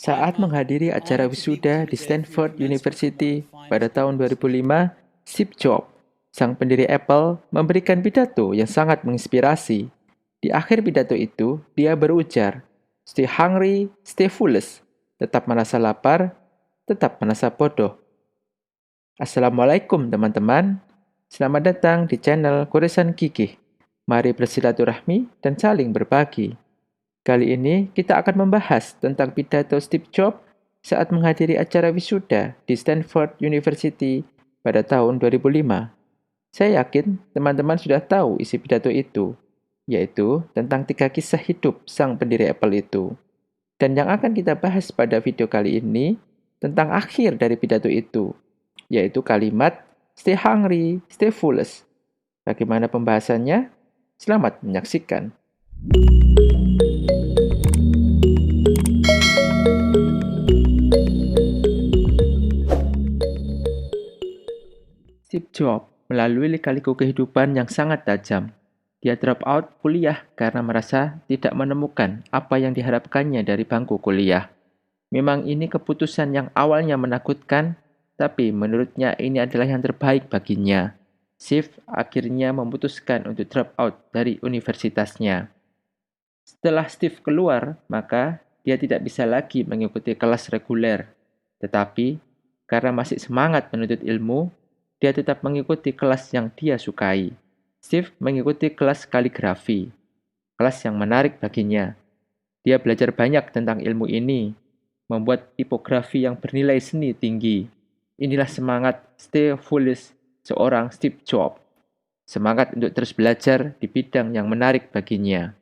Saat menghadiri acara wisuda di Stanford University pada tahun 2005, Steve Jobs, sang pendiri Apple, memberikan pidato yang sangat menginspirasi. Di akhir pidato itu, dia berujar, "Stay hungry, stay foolish." Tetap merasa lapar, tetap merasa bodoh. Assalamualaikum teman-teman. Selamat datang di channel Goresan Gigih. Mari bersilaturahmi dan saling berbagi. Kali ini kita akan membahas tentang pidato Steve Jobs saat menghadiri acara wisuda di Stanford University pada tahun 2005. Saya yakin teman-teman sudah tahu isi pidato itu, yaitu tentang 3 kisah hidup sang pendiri Apple itu. Dan yang akan kita bahas pada video kali ini tentang akhir dari pidato itu, yaitu kalimat "Stay hungry, stay foolish." Bagaimana pembahasannya? Selamat menyaksikan. Steve Jobs melalui lika-liku kehidupan yang sangat tajam. Dia drop out kuliah karena merasa tidak menemukan apa yang diharapkannya dari bangku kuliah. Memang ini keputusan yang awalnya menakutkan, tapi menurutnya ini adalah yang terbaik baginya. Steve akhirnya memutuskan untuk drop out dari universitasnya. Setelah Steve keluar, maka dia tidak bisa lagi mengikuti kelas reguler. Tetapi, karena masih semangat menuntut ilmu, dia tetap mengikuti kelas yang dia sukai. Steve mengikuti kelas kaligrafi, kelas yang menarik baginya. Dia belajar banyak tentang ilmu ini, membuat tipografi yang bernilai seni tinggi. Inilah semangat Stay Foolish seorang Steve Jobs. Semangat untuk terus belajar di bidang yang menarik baginya.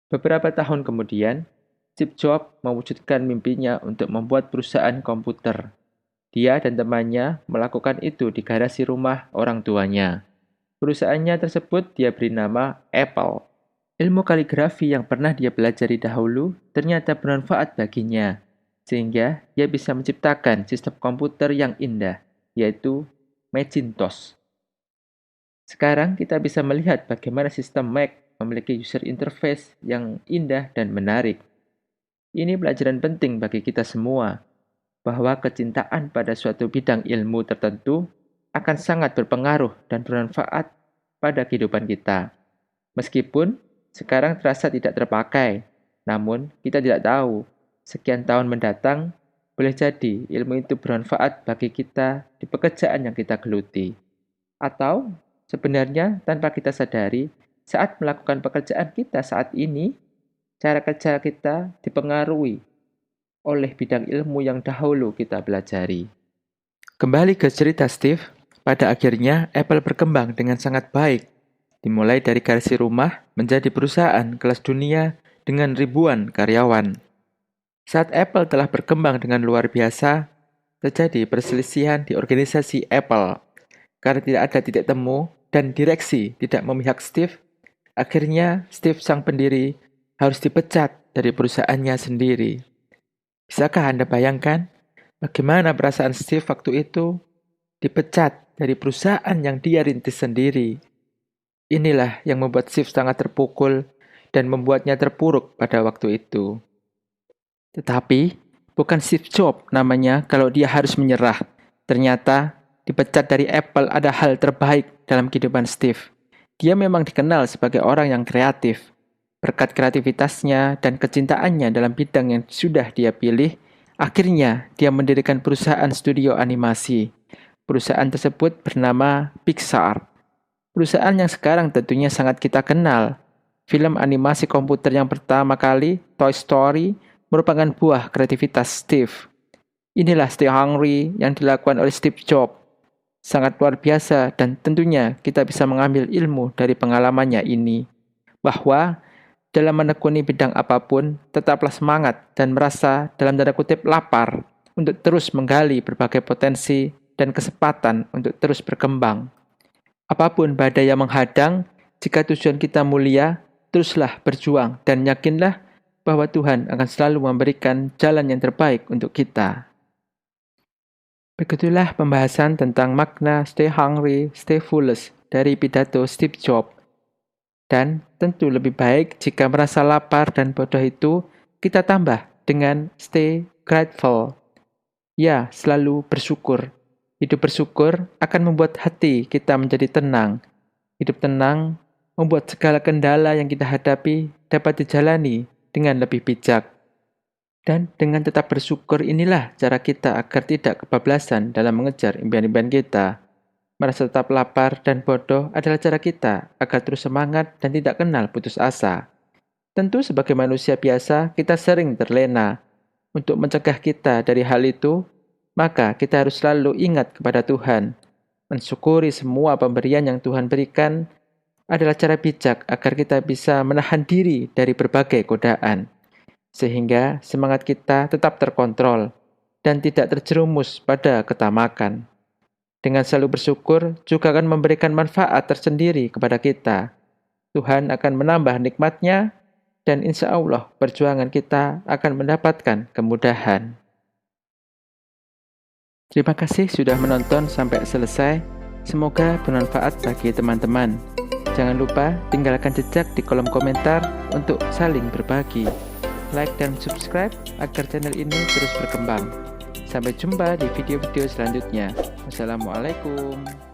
Beberapa tahun kemudian, Steve Jobs mewujudkan mimpinya untuk membuat perusahaan komputer. Dia dan temannya melakukan itu di garasi rumah orang tuanya. Perusahaannya tersebut dia beri nama Apple. Ilmu kaligrafi yang pernah dia pelajari dahulu ternyata bermanfaat baginya, sehingga dia bisa menciptakan sistem komputer yang indah, yaitu Macintosh. Sekarang kita bisa melihat bagaimana sistem Mac memiliki user interface yang indah dan menarik. Ini pelajaran penting bagi kita semua, bahwa kecintaan pada suatu bidang ilmu tertentu akan sangat berpengaruh dan bermanfaat pada kehidupan kita. Meskipun sekarang terasa tidak terpakai, namun kita tidak tahu, sekian tahun mendatang, boleh jadi ilmu itu bermanfaat bagi kita di pekerjaan yang kita geluti. Atau sebenarnya tanpa kita sadari, saat melakukan pekerjaan kita saat ini, cara kerja kita dipengaruhi oleh bidang ilmu yang dahulu kita pelajari. Kembali ke cerita Steve, pada akhirnya Apple berkembang dengan sangat baik. Dimulai dari garasi rumah menjadi perusahaan kelas dunia dengan ribuan karyawan. Saat Apple telah berkembang dengan luar biasa, terjadi perselisihan di organisasi Apple. Karena tidak ada titik temu dan direksi tidak memihak Steve, akhirnya Steve sang pendiri harus dipecat dari perusahaannya sendiri. Bisakah Anda bayangkan bagaimana perasaan Steve waktu itu dipecat dari perusahaan yang dia rintis sendiri? Inilah yang membuat Steve sangat terpukul dan membuatnya terpuruk pada waktu itu. Tetapi, bukan Steve Jobs namanya kalau dia harus menyerah. Ternyata, dipecat dari Apple ada hal terbaik dalam kehidupan Steve. Dia memang dikenal sebagai orang yang kreatif. Berkat kreativitasnya dan kecintaannya dalam bidang yang sudah dia pilih, akhirnya dia mendirikan perusahaan studio animasi. Perusahaan tersebut bernama Pixar. Perusahaan yang sekarang tentunya sangat kita kenal. Film animasi komputer yang pertama kali, Toy Story, merupakan buah kreativitas Steve. Inilah Stay Hungry yang dilakukan oleh Steve Jobs. Sangat luar biasa dan tentunya kita bisa mengambil ilmu dari pengalamannya ini. Bahwa dalam menekuni bidang apapun, tetaplah semangat dan merasa dalam tanda kutip lapar untuk terus menggali berbagai potensi dan kesempatan untuk terus berkembang. Apapun badai yang menghadang, jika tujuan kita mulia, teruslah berjuang dan yakinlah bahwa Tuhan akan selalu memberikan jalan yang terbaik untuk kita. Begitulah pembahasan tentang makna Stay Hungry, Stay Foolish dari pidato Steve Jobs. Dan tentu lebih baik jika merasa lapar dan bodoh itu kita tambah dengan stay grateful. Ya, selalu bersyukur. Hidup bersyukur akan membuat hati kita menjadi tenang. Hidup tenang membuat segala kendala yang kita hadapi dapat dijalani dengan lebih bijak. Dan dengan tetap bersyukur inilah cara kita agar tidak kebablasan dalam mengejar impian-impian kita. Merasa tetap lapar dan bodoh adalah cara kita agar terus semangat dan tidak kenal putus asa. Tentu sebagai manusia biasa, kita sering terlena. Untuk mencegah kita dari hal itu, maka kita harus selalu ingat kepada Tuhan. Mensyukuri semua pemberian yang Tuhan berikan adalah cara bijak agar kita bisa menahan diri dari berbagai godaan. Sehingga semangat kita tetap terkontrol dan tidak terjerumus pada ketamakan. Dengan selalu bersyukur juga akan memberikan manfaat tersendiri kepada kita. Tuhan akan menambah nikmat-Nya dan insya Allah perjuangan kita akan mendapatkan kemudahan. Terima kasih sudah menonton sampai selesai. Semoga bermanfaat bagi teman-teman. Jangan lupa tinggalkan jejak di kolom komentar untuk saling berbagi. Like dan subscribe agar channel ini terus berkembang. Sampai jumpa di video-video selanjutnya. Wassalamualaikum.